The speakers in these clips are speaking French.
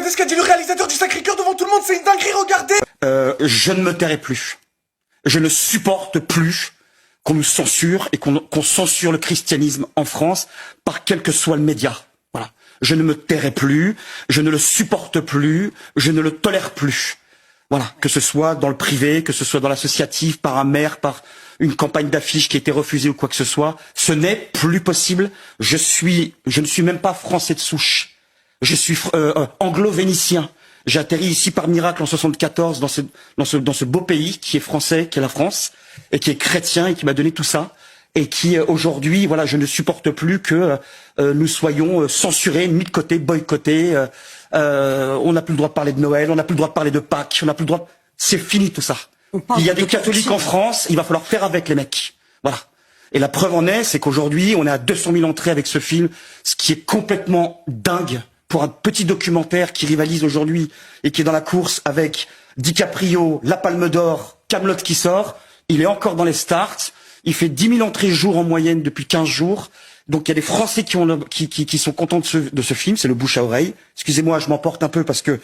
entendez ce qu'a dit le réalisateur du Sacré-Cœur devant tout le monde? C'est une dinguerie, regardez. Je ne me tairai plus. Je ne supporte plus qu'on nous censure et qu'on censure le christianisme en France par quel que soit le média. Voilà. Je ne me tairai plus, je ne le supporte plus, je ne le tolère plus. Voilà. Que ce soit dans le privé, que ce soit dans l'associatif, par un maire, par une campagne d'affiches qui a été refusée ou quoi que ce soit, ce n'est plus possible. Je ne suis même pas français de souche. Je suis anglo-vénitien. J'ai atterri ici par miracle en 74 dans ce beau pays qui est français, qui est la France, et qui est chrétien et qui m'a donné tout ça. Et qui aujourd'hui, voilà, je ne supporte plus que nous soyons censurés, mis de côté, boycottés. On n'a plus le droit de parler de Noël, on n'a plus le droit de parler de Pâques, on n'a plus le droit. C'est fini tout ça. Il y a des catholiques en France, il va falloir faire avec les mecs. Voilà. Et la preuve en est, c'est qu'aujourd'hui, on est à 200 000 entrées avec ce film, ce qui est complètement dingue pour un petit documentaire qui rivalise aujourd'hui et qui est dans la course avec DiCaprio, La Palme d'Or, Kaamelott qui sort. Il est encore dans les starts. Il fait 10 000 entrées jour en moyenne depuis 15 jours. Donc il y a des Français qui sont contents de ce film. C'est le bouche à oreille. Excusez-moi, je m'emporte un peu parce que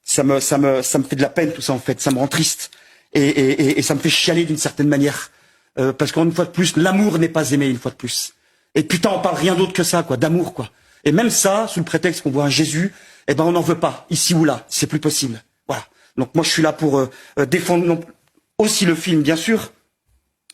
ça me fait de la peine tout ça en fait. Ça me rend triste et ça me fait chialer d'une certaine manière. Parce qu'une fois de plus, l'amour n'est pas aimé une fois de plus. Et putain, on parle rien d'autre que ça, quoi, d'amour, quoi. Et même ça, sous le prétexte qu'on voit un Jésus, eh ben on n'en veut pas, ici ou là, c'est plus possible. Voilà. Donc moi je suis là pour défendre aussi le film, bien sûr,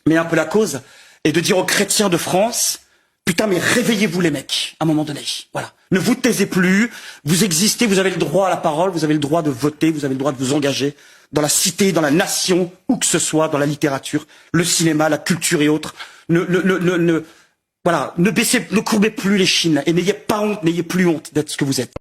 mais un peu la cause, et de dire aux chrétiens de France, putain mais réveillez-vous les mecs, à un moment donné. Voilà. Ne vous taisez plus, vous existez, vous avez le droit à la parole, vous avez le droit de voter, vous avez le droit de vous engager dans la cité, dans la nation, où que ce soit, dans la littérature, le cinéma, la culture et autres. Voilà, ne courbez plus les chines et n'ayez pas honte, n'ayez plus honte d'être ce que vous êtes.